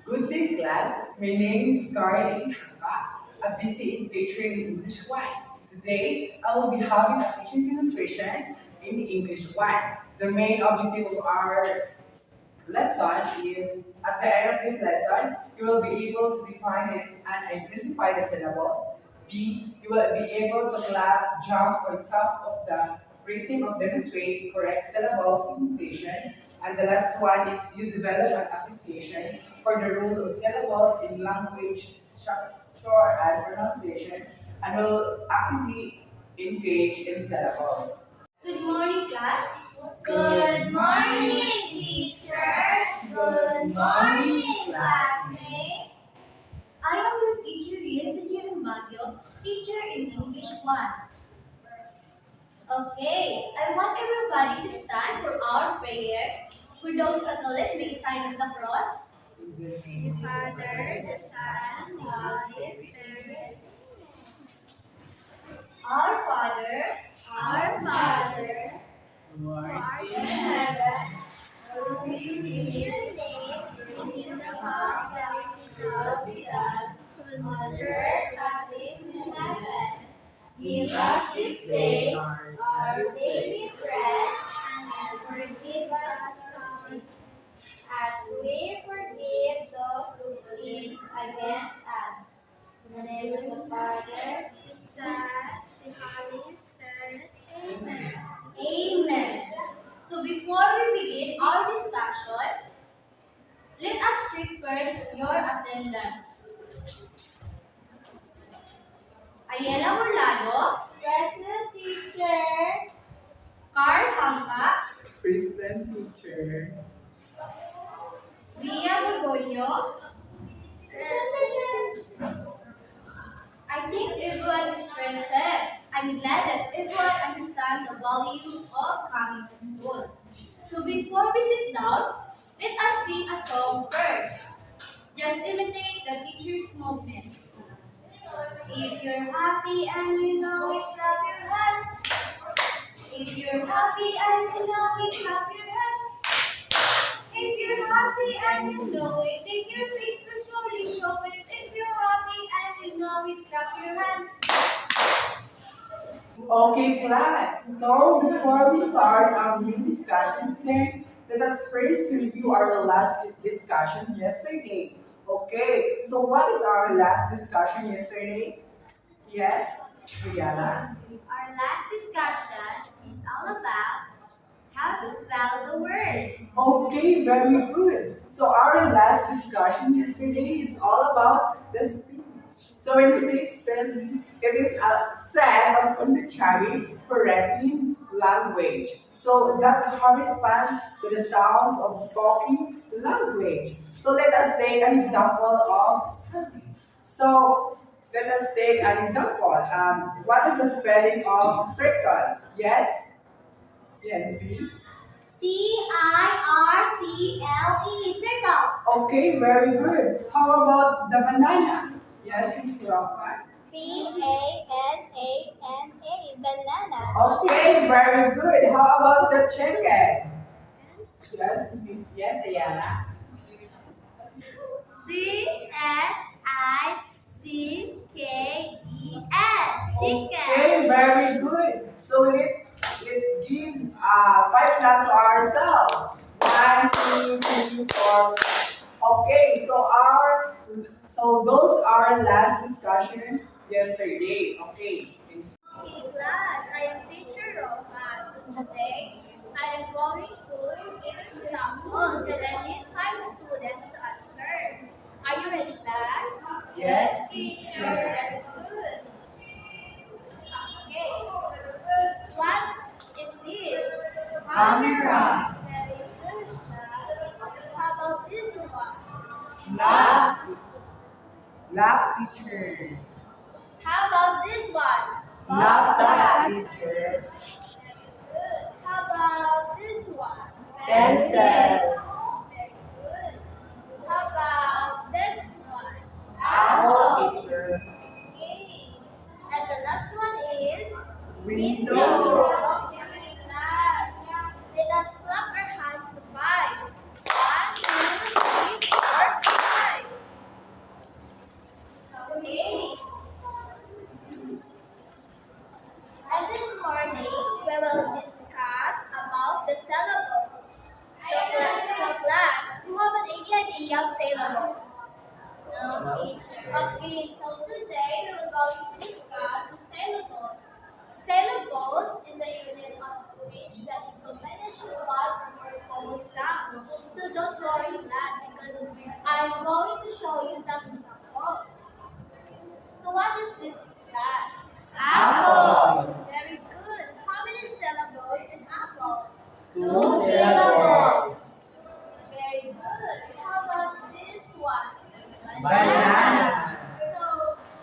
Good day, class. My name is Carly Haka, a busy teacher in English 1. Today, I will be having a teaching demonstration in English 1. The main objective of our lesson is, at the end of this lesson, you will be able to define and identify the syllables. B, you will be able to clap, jump on top of the rating of demonstrate correct syllable simulation. And the last one is you develop an appreciation for the role of syllables in language structure and pronunciation and will actively engage in syllables. Good morning, class. Good morning, teacher. Good morning, classmates. I am your teacher, Reza Baguio, teacher in English 1. Okay, I want everybody to stand for our prayer. For those at the left, may sign of the cross. The Father, the Son, the Holy Spirit. Our Father, who art in heaven, hallowed be your name. Bring in the heart that will be done on earth as it is in heaven. Give us this day our daily bread, and forgive us our sins, as we forgive those who sin against us. In the name of the Father, the Son, the Holy Spirit. Amen. Amen. So before we begin our discussion, let us check first your attendance. Ayala Orlando, Present, teacher. Carl Hamka, Present teacher. Via Gregorio. Present. I think everyone is present. I'm glad that everyone understands the value of coming to school. So before we sit down, let us sing a song first. Just imitate the teacher's movement. If you're happy and you know it, clap your hands. If you're happy and you know it, clap your hands. If you're happy and you know it, then your face will surely show it. If you're happy and you know it, clap your hands. Okay, class. So before we start our new discussion today, let us first review our last discussion yesterday. Okay, so what is our last discussion yesterday? Yes, Rihanna. Our last discussion is all about how to spell the word. Okay, very good. So our last discussion yesterday is all about the speech. So when we say spelling, it is a set of contrary for written language. So that corresponds to the sounds of spoken language. So let us take an example of spelling. So let us take an example. What is the spelling of circle? Yes? Yes, see? CIRCLE, circle. Okay, very good. How about the banana? Yes, it's Rafa. BANANA, banana. Okay, very good. How about the chicken? Yes, yes, Ayala. CHICKEN, chicken. Okay, very good. So it gives five claps to ourselves. One, two, three, four. Okay, so those are last discussion yesterday. Okay. Okay, class, I am teacher Rojas. Today, I am going to give examples and I need 5 students to answer. Are you ready, class? Yes, teacher. Very good. Okay. What is this? Camera. Very good, class. How about this one? Lab. Lab teacher. How about this one? Laptop teacher. Very good. How about this one? Pencil. Very good. How about this one? Apple teacher. Okay. And the last one is Window. Okay, class. Let us clap our hands to 5. 1, 2, 3, 4, 5. idea of syllables? No, teacher. Okay, so today we are going to discuss the syllables. Syllables is a unit of speech that is combined with one or more vowel sounds. So don't worry, class, because I'm going to show you some examples. So what is this, class? Apple. Very good. How many syllables in apple? 2 syllables. Very good. How about this one? Banana. So,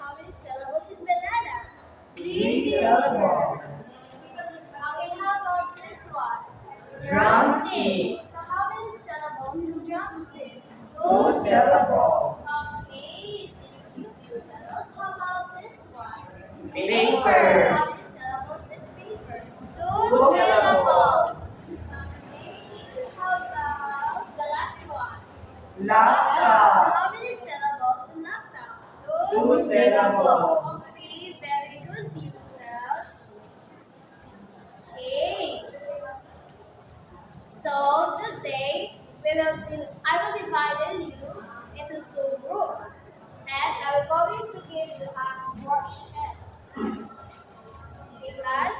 how many syllables in banana? 3 syllables. Okay, how about this one? Drumstick. So, how many syllables in drumstick? 2 syllables. Okay, thank you, pupils. How about this one? Paper. How many syllables in paper? 2 syllables. Okay, how about the last one? So, Laptop. how many syllables in laptop? 2 syllables. Okay, very good, pupils. Okay. So today I will divide you into 2 groups, and I'm going to give you worksheets. Okay, class.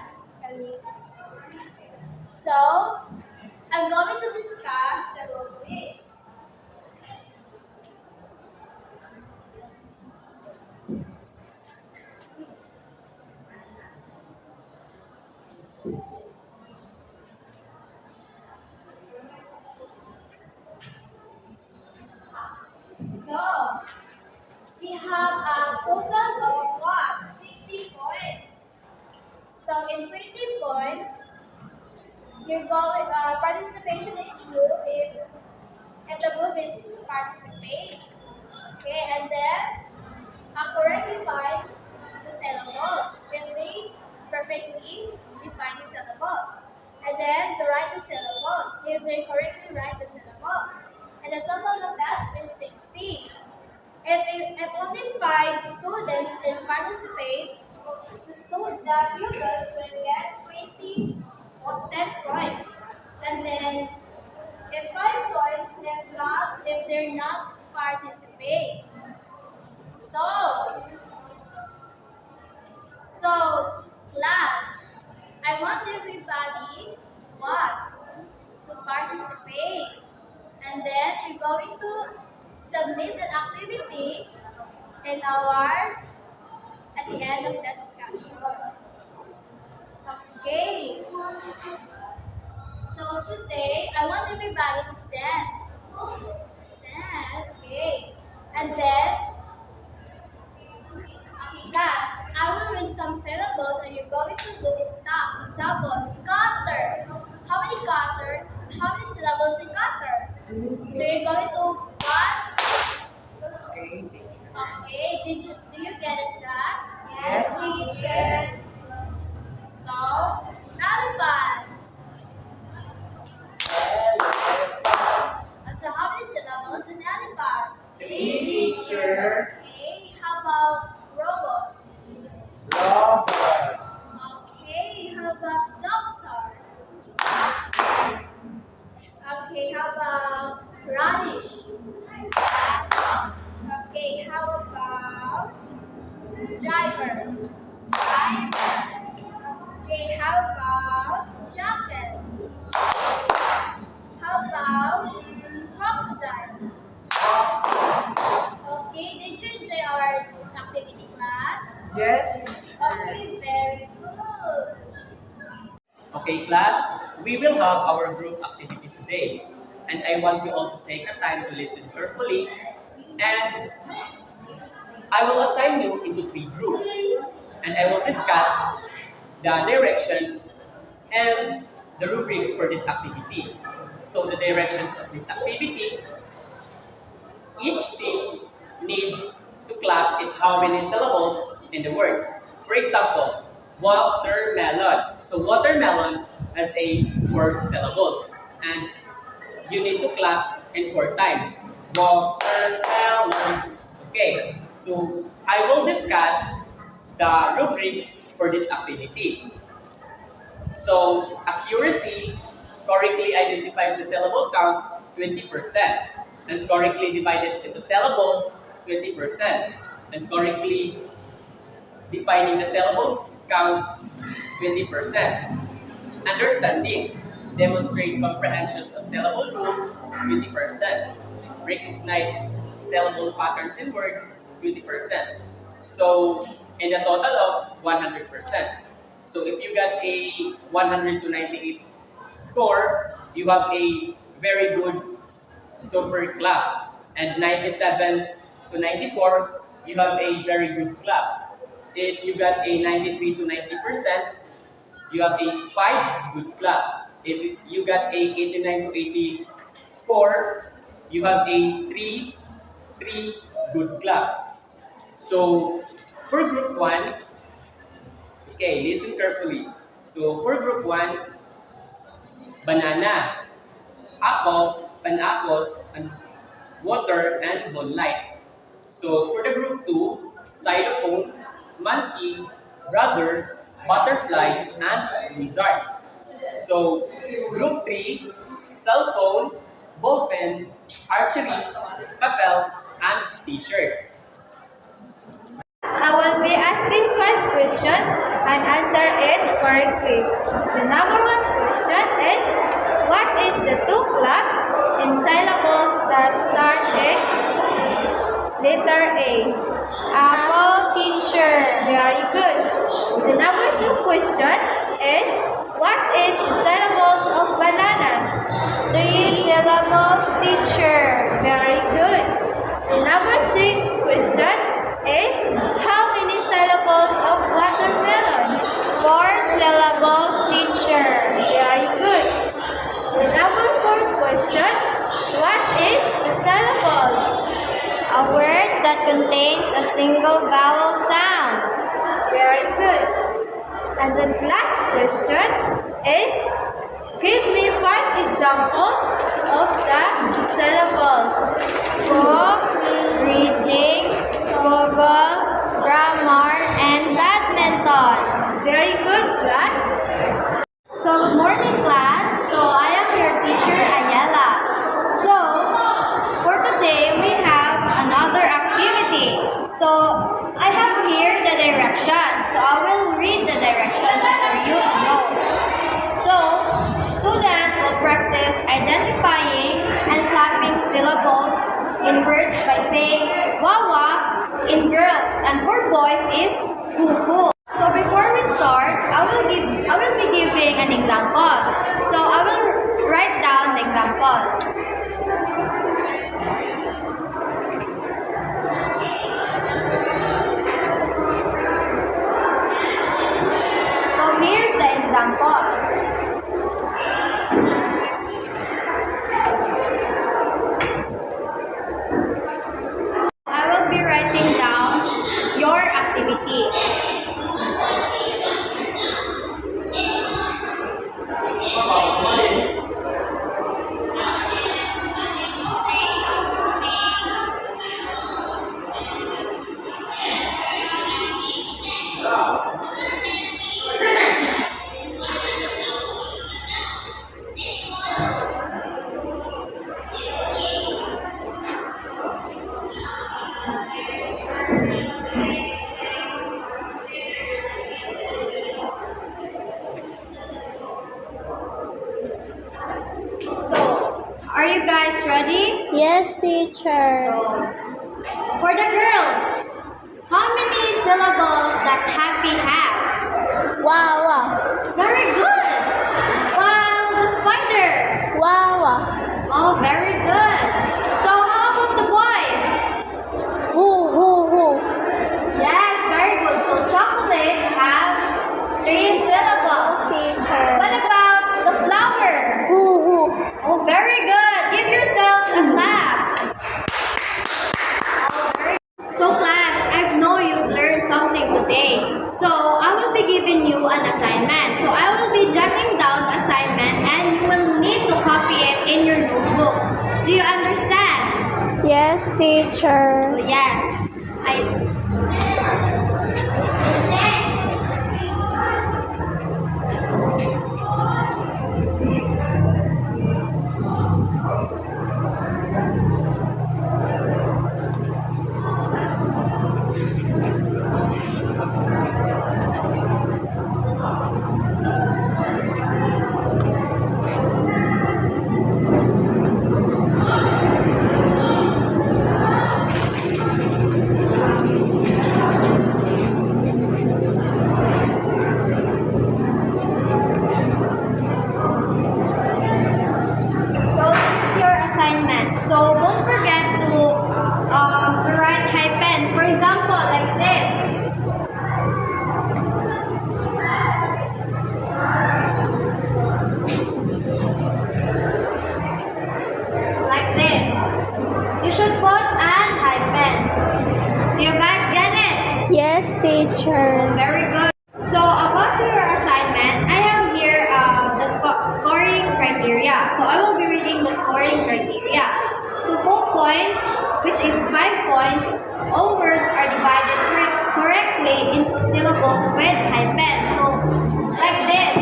So I'm going to discuss the rubrics. So we have a total of what? 60 points. So in 20 points, you're going participation in each group if the group is participating. Okay, and then correctly find the syllables. If they perfectly define the syllables. And then they write the syllables. If they correctly write the syllables. And the total of that is 60. If only 5 students is participate, the pupils will get 20 or 10 points. And then if 5 points if they're not participate. So class, I want everybody what? To participate. And then you're going to submit an activity in at the end of that discussion. Okay. So today I want everybody to stand. Stand, okay. And then class, I will read some syllables and you're going to do stop. Example, cutter. How many cutter? How many syllables in cutter? So you're going to one. Okay. Okay, do you get it, class? Yes, teacher. So, elephant. So how many syllables in elephant? 3, teacher. Okay, how about robot? Robot. Okay, how about doctor? Okay, how about radish? Okay, how about driver? Okay, how about jacket? How about crocodile? Okay, did you enjoy our activity class? Yes. Okay, very good. Okay, class, we will have our group activity today. And I want you all to take a time to listen carefully. And I will assign you into 3 groups. And I will discuss the directions and the rubrics for this activity. So the directions of this activity, each team need to clap in how many syllables in the word. For example, watermelon. So watermelon has 4 syllables. And you need to clap in 4 times. Watermelon. Okay, so I will discuss the rubrics for this activity. So accuracy correctly identifies the syllable count 20%. and correctly divided into syllable, 20%. And correctly defining the syllable counts 20%. Understanding, demonstrate comprehensions of syllable rules, 20%. Recognize syllable patterns in words, 20%. So, in a total of 100%. So, if you got a 100 to 98 score, you have a very good super club. And 97 to 94, you have a very good club. If you got a 93 to 90%, you have a 5 good club. If you got a 89 to 80 score, you have a 3 good club. So for group 1, okay, listen carefully. So for group 1, banana, apple, pineapple, and water, and moonlight. So for the group 2, xylophone, monkey, brother, butterfly, and lizard. So group 3, cell phone, ballpen, archery, papel, and t-shirt. I will be asking 5 questions and answer it correctly. The number 1 question is, what is the 2 clubs in syllables that start with letter A? Apple teacher. Very good. The number 2 question is, what is the syllables of banana? 3 syllables teacher. Very good. The number 3 question is, how many syllables of watermelon? 4 syllables teacher. Very good. The number 4 question, what is the syllables? A word that contains a single vowel sound. Very good. And the last question is, give me 5 examples of the syllables. Book, reading, Google, grammar, and badminton. Very good, class. So, good morning, class. So, I am your teacher, Ayala. So, for today, we have another activity. So, I have here the directions. So, I will read the directions for you to know. So, students will practice identifying and clapping syllables in words by saying wawa in girls, and for boys is poo-poo. So before we start, I will be giving an example. So I will write down the example. So here's the example. I will be writing down your activity. So, are you guys ready? Yes, teacher. For the girls, how many syllables does happy have? Wawa. Very good. While the spider. Wawa. Oh, very good. So how about the boys? Woo. Yes, very good. So chocolate has 3 syllables. Teacher. What about the flower? Woo. Oh, very good. Give yourselves a clap. Oh, very good. So class, I know you've learned something today. So I will be giving you an assignment. So I will be jotting down the assignment and you will need to copy it in your notebook. Do you understand? Yes, teacher. So yes, teacher. Very good. So about your assignment, I have here the scoring criteria. So I will be reading the scoring criteria. So 4 points, which is 5 points, all words are divided correctly into syllables with hyphen. So like this.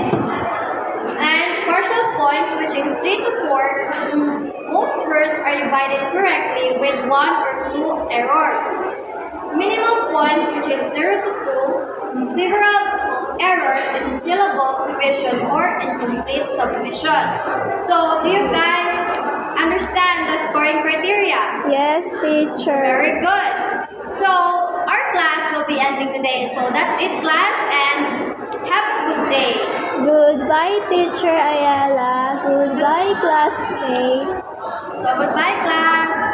And partial points, which is 3 to 4, most words are divided correctly with 1 or 2 errors. Minimum points, which is 0 to 2, several errors in syllables division or incomplete submission. So, do you guys understand the scoring criteria? Yes, teacher. Very good. So, our class will be ending today. So, that's it, class, and have a good day. Goodbye, teacher Ayala. Goodbye, classmates. So, goodbye, class.